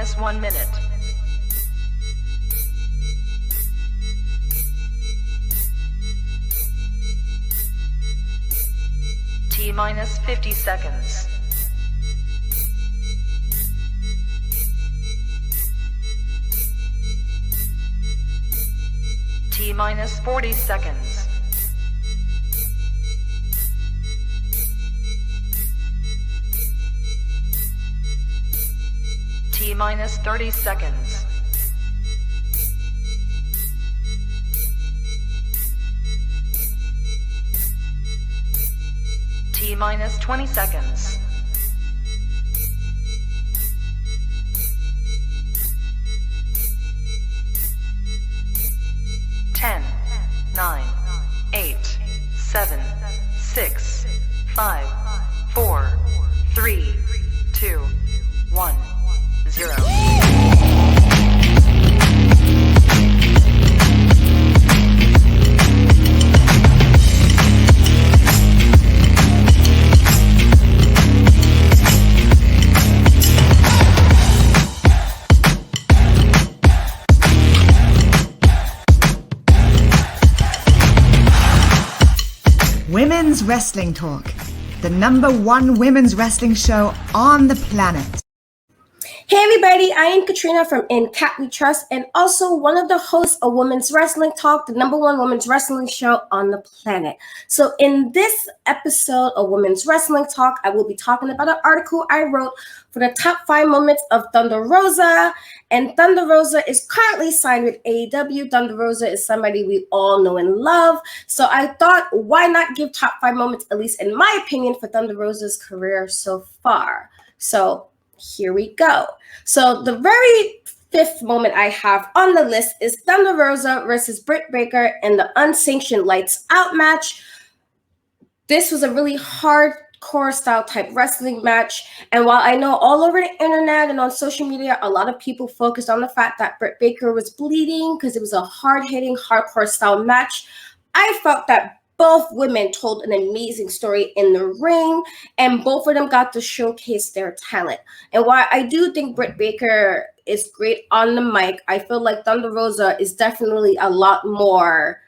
minus 1 minute. T minus 50 seconds. T minus 40 seconds. T minus 30 seconds. T minus 20 seconds. Ten, 9, 8, 7, 6, 5, 4, 3, 2, 1, 0. Women's Wrestling Talk, the #1 women's wrestling show on the planet. Hey everybody, I am Katrina from In Cat We Trust and also one of the hosts of Women's Wrestling Talk, the #1 women's wrestling show on the planet. So in this episode of Women's Wrestling Talk, I will be talking about an article I wrote for the top 5 moments of Thunder Rosa. And Thunder Rosa is currently signed with AEW. Thunder Rosa is somebody we all know and love. So I thought, why not give top 5 moments, at least in my opinion, for Thunder Rosa's career so far. So here we go. So the very 5th moment I have on the list is Thunder Rosa versus Britt Baker in the unsanctioned Lights Out match. This was a really hardcore style type wrestling match. And while I know all over the internet and on social media, a lot of people focused on the fact that Britt Baker was bleeding because it was a hard-hitting, hardcore style match, I felt that both women told an amazing story in the ring, and both of them got to showcase their talent. And while I do think Britt Baker is great on the mic, I feel like Thunder Rosa is definitely a lot more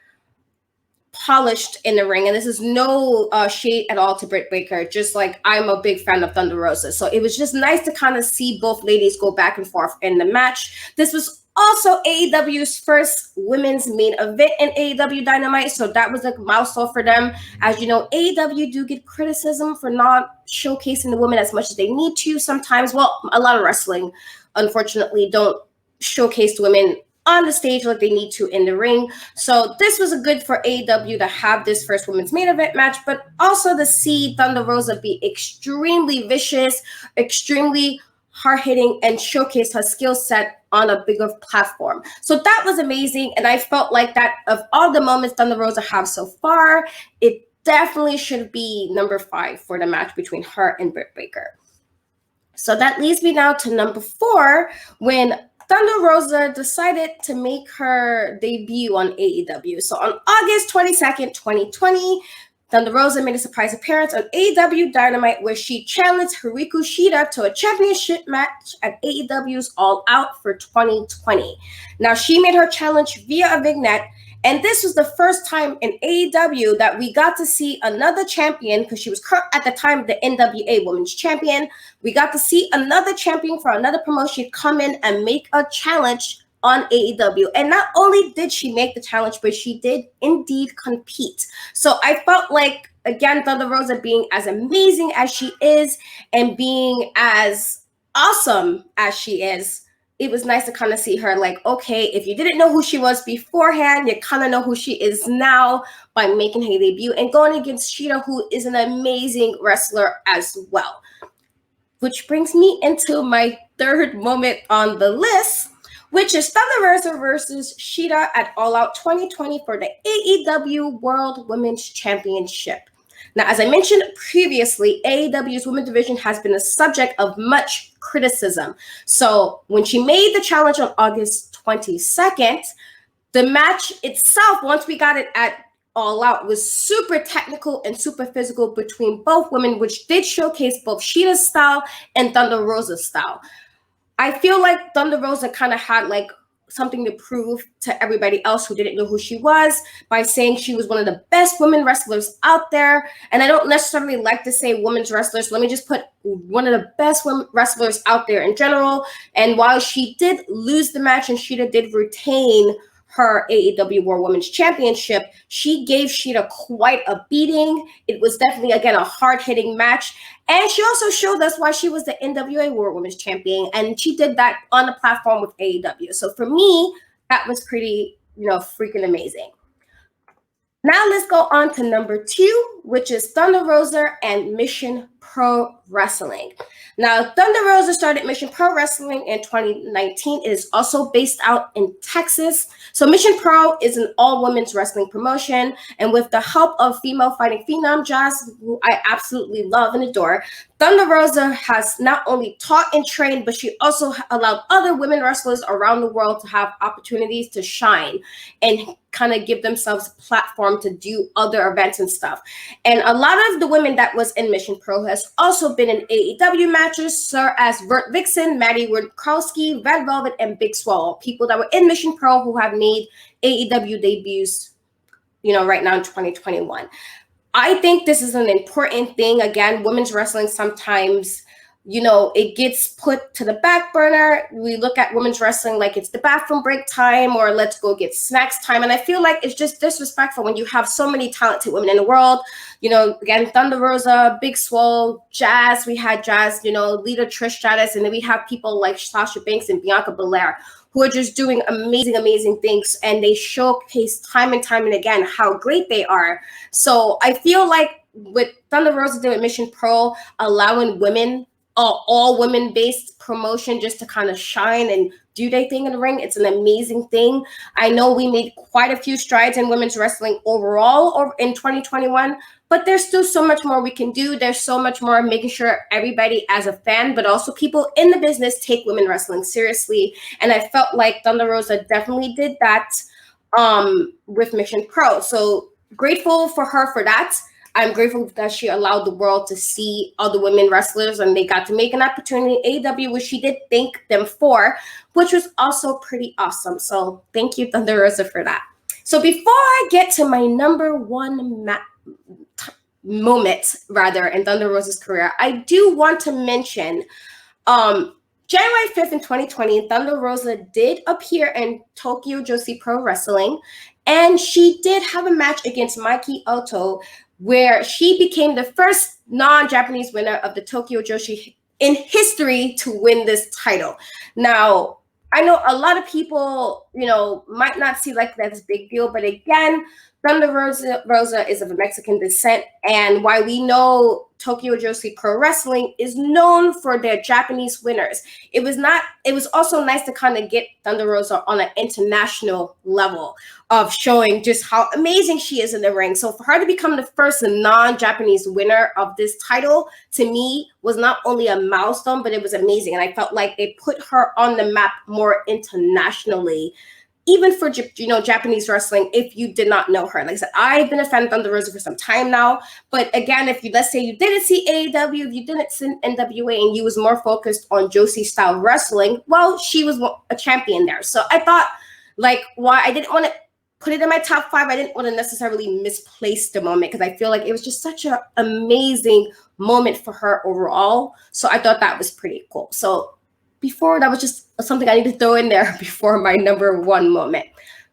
polished in the ring. And this is no shade at all to Britt Baker, just like I'm a big fan of Thunder Rosa. So it was just nice to kind of see both ladies go back and forth in the match. This was also AEW's first women's main event in AEW Dynamite, so that was a milestone for them. As you know, AEW do get criticism for not showcasing the women as much as they need to sometimes. Well, a lot of wrestling, unfortunately, don't showcase the women on the stage like they need to in the ring. So this was a good for AEW to have this first women's main event match, but also to see Thunder Rosa be extremely vicious, extremely hard-hitting, and showcase her skill set on a bigger platform. So that was amazing, and I felt like that of all the moments Thunder Rosa have so far, it definitely should be number 5 for the match between her and Britt Baker. So that leads me now to number 4, when Thunder Rosa decided to make her debut on AEW. So on August 22nd, 2020, Thunder Rosa made a surprise appearance on AEW Dynamite where she challenged Hikaru Shida to a championship match at AEW's All Out for 2020. Now, she made her challenge via a vignette, and this was the first time in AEW that we got to see another champion, because she was at the time the NWA Women's Champion. We got to see another champion for another promotion come in and make a challenge on AEW. And not only did she make the challenge, but she did indeed compete. So I felt like, again, Thunder Rosa being as amazing as she is and being as awesome as she is, it was nice to kind of see her like, okay, if you didn't know who she was beforehand, you kind of know who she is now by making her debut and going against Shida, who is an amazing wrestler as well. Which brings me into my 3rd moment on the list, which is Thunder Rosa versus Shida at All Out 2020 for the AEW World Women's Championship. Now, as I mentioned previously, AEW's women's division has been a subject of much criticism. So when she made the challenge on August 22nd, the match itself, once we got it at All Out, was super technical and super physical between both women, which did showcase both Shida's style and Thunder Rosa's style. I feel like Thunder Rosa kind of had like something to prove to everybody else who didn't know who she was by saying she was one of the best women wrestlers out there. And I don't necessarily like to say women's wrestlers. Let me just put one of the best women wrestlers out there in general. And while she did lose the match and Sheeta did retain her AEW World Women's Championship, she gave Sheeta quite a beating. It was definitely, again, a hard-hitting match. And she also showed us why she was the NWA World Women's Champion. And she did that on the platform with AEW. So for me, that was pretty, freaking amazing. Now let's go on to number 2, which is Thunder Rosa and Mission Pro Wrestling. Now, Thunder Rosa started Mission Pro Wrestling in 2019. It is also based out in Texas. So Mission Pro is an all-women's wrestling promotion. And with the help of female fighting phenom Jazz, who I absolutely love and adore, Thunder Rosa has not only taught and trained, but she also allowed other women wrestlers around the world to have opportunities to shine and kind of give themselves a platform to do other events and stuff. And a lot of the women that was in Mission Pro has also been in AEW matches, such as Vert Vixen, Maddie Wardkowski, Red Velvet, and Big Swallow, people that were in Mission Pro who have made AEW debuts, right now in 2021. I think this is an important thing. Again, women's wrestling sometimes, it gets put to the back burner. We look at women's wrestling like it's the bathroom break time or let's go get snacks time. And I feel like it's just disrespectful when you have so many talented women in the world. Again, Thunder Rosa, Big Swole, Jazz. We had Jazz, leader Trish Stratus. And then we have people like Sasha Banks and Bianca Belair who are just doing amazing, amazing things. And they showcase time and time and again how great they are. So I feel like with Thunder Rosa doing Mission Pro, allowing women, all women-based promotion just to kind of shine and do their thing in the ring. It's an amazing thing. I know we made quite a few strides in women's wrestling overall in 2021, but there's still so much more we can do. There's so much more making sure everybody as a fan, but also people in the business take women wrestling seriously. And I felt like Thunder Rosa definitely did that with Mission Pro. So grateful for her for that. I'm grateful that she allowed the world to see other women wrestlers and they got to make an opportunity in AEW, which she did thank them for, which was also pretty awesome. So thank you, Thunder Rosa, for that. So before I get to my number one moment in Thunder Rosa's career, I do want to mention January 5th in 2020, Thunder Rosa did appear in Tokyo Joshi Pro Wrestling, and she did have a match against Mikey Oto, where she became the first non-Japanese winner of the Tokyo Joshi in history to win this title. Now, I know a lot of people, might not see like that's a big deal, but again, Thunder Rosa is of Mexican descent, and while we know Tokyo Joshi Pro Wrestling is known for their Japanese winners, it was also nice to kind of get Thunder Rosa on an international level of showing just how amazing she is in the ring. So for her to become the first non-Japanese winner of this title, to me, was not only a milestone, but it was amazing. And I felt like they put her on the map more internationally, even for, Japanese wrestling, if you did not know her. Like I said, I've been a fan of Thunder Rosa for some time now. But again, let's say you didn't see AEW, if you didn't see NWA, and you was more focused on Joshi style wrestling, well, she was a champion there. So I thought, why I didn't want to put it in my top 5, I didn't want to necessarily misplace the moment because I feel like it was just such an amazing moment for her overall. So I thought that was pretty cool. So that was just something I need to throw in there before my number 1 moment.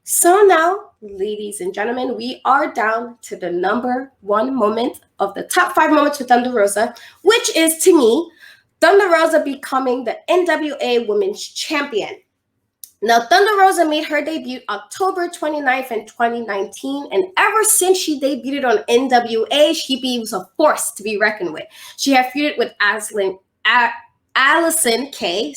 So now, ladies and gentlemen, we are down to the number 1 moment of the top 5 moments for Thunder Rosa, which is, to me, Thunder Rosa becoming the NWA Women's Champion. Now, Thunder Rosa made her debut October 29th in 2019, and ever since she debuted on NWA, she was a force to be reckoned with. She had feuded with Allison Kay,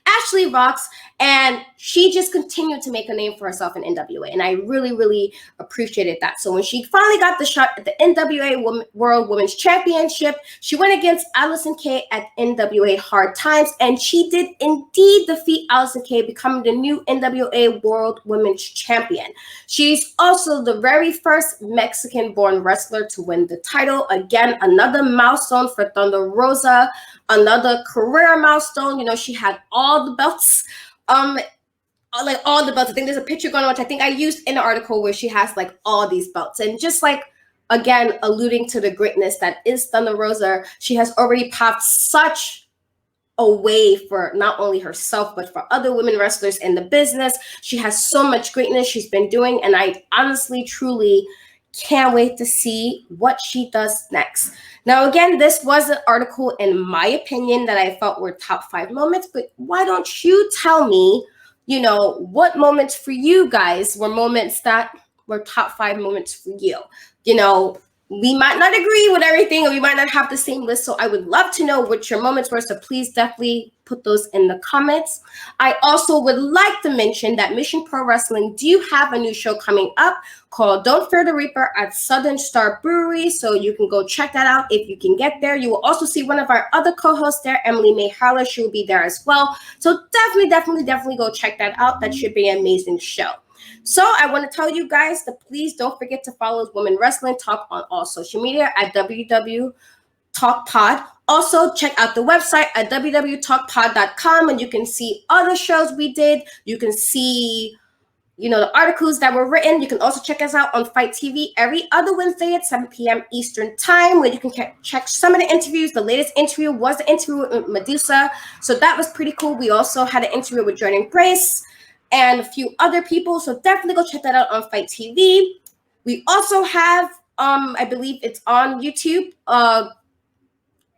Ashley Rocks, and she just continued to make a name for herself in NWA, and I really, really appreciated that. So when she finally got the shot at the NWA World Women's Championship, she went against Allison Kay at NWA Hard Times, and she did indeed defeat Allison Kay, becoming the new NWA World Women's Champion. She's also the very first Mexican-born wrestler to win the title. Again, another milestone for Thunder Rosa. another career milestone. You know, she had all the belts, like all the belts. I think there's a picture going on, which I think I used in the article, where she has like all these belts. And just like, again, alluding to the greatness that is Thunder Rosa, she has already paved such a way for not only herself, but for other women wrestlers in the business. She has so much greatness she's been doing, and I honestly, truly can't wait to see what she does next. Now, again, this was an article, in my opinion, that I felt were top 5 moments, but why don't you tell me, you know, what moments for you guys were moments that were top 5 moments for you? You know, we might not agree with everything, or we might not have the same list. So I would love to know what your moments were. So please definitely put those in the comments. I also would like to mention that Mission Pro Wrestling do have a new show coming up called Don't Fear the Reaper at Southern Star Brewery. So you can go check that out if you can get there. You will also see one of our other co-hosts there, Emily Mae. She will be there as well. So definitely go check that out. That should be an amazing show. So I want to tell you guys to please don't forget to follow Women Wrestling Talk on all social media at WWT Talk Pod. Also, check out the website at www.talkpod.com, and you can see other shows we did. You can see, you know, the articles that were written. You can also check us out on Fight TV every other Wednesday at 7 p.m. Eastern Time, where you can check some of the interviews. The latest interview was the interview with Medusa, so that was pretty cool. We also had an interview with Jordan Grace and a few other people, so definitely go check that out on Fight TV. We also have, I believe it's on YouTube,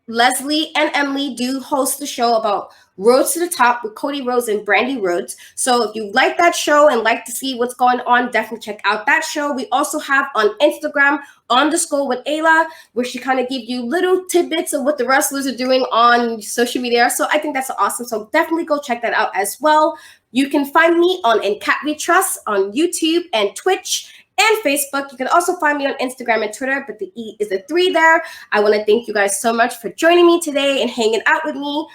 Leslie and Emily do host the show about Roads to the Top with Cody Rhodes and Brandy Rhodes. So if you like that show and like to see what's going on, definitely check out that show. We also have on Instagram, _with Ayla, where she kind of gives you little tidbits of what the wrestlers are doing on social media. So I think that's awesome. So definitely go check that out as well. You can find me on In Cat We Trust on YouTube and Twitch and Facebook. You can also find me on Instagram and Twitter, but the E is a 3 there. I want to thank you guys so much for joining me today and hanging out with me.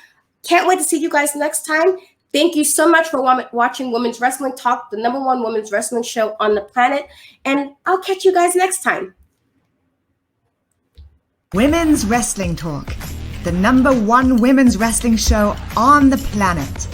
Can't wait to see you guys next time. Thank you so much for watching Women's Wrestling Talk, the #1 women's wrestling show on the planet. And I'll catch you guys next time. Women's Wrestling Talk, the #1 women's wrestling show on the planet.